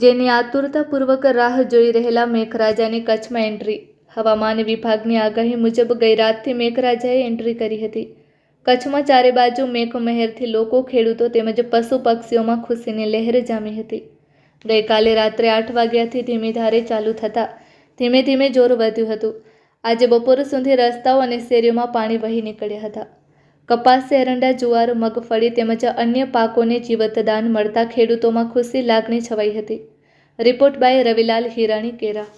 જેની આતુરતાપૂર્વક રાહ જોઈ રહેલા મેઘરાજાની કચ્છમાં એન્ટ્રી। હવામાન વિભાગની આગાહી મુજબ ગઈ રાતથી મેઘરાજાએ એન્ટ્રી કરી હતી। કચ્છમાં ચારે બાજુ મેઘમહેરથી લોકો, ખેડૂતો તેમજ પશુ પક્ષીઓમાં ખુશીની લહેર જામી હતી। ગઈકાલે રાત્રે 8 વાગ્યાથી ધીમી ધારે ચાલુ થતાં ધીમે ધીમે જોર વધ્યું હતું। આજે બપોર સુધી રસ્તાઓ અને શેરીઓમાં પાણી વહી નીકળ્યા હતા। કપાસ, એરંડા, જુવાર, મગફળી તેમજ અન્ય પાકોને જીવતદાન મળતા ખેડૂતોમાં ખુશી લાગણી છવાઈ હતી। Report by Ravilal Hirani, Kera.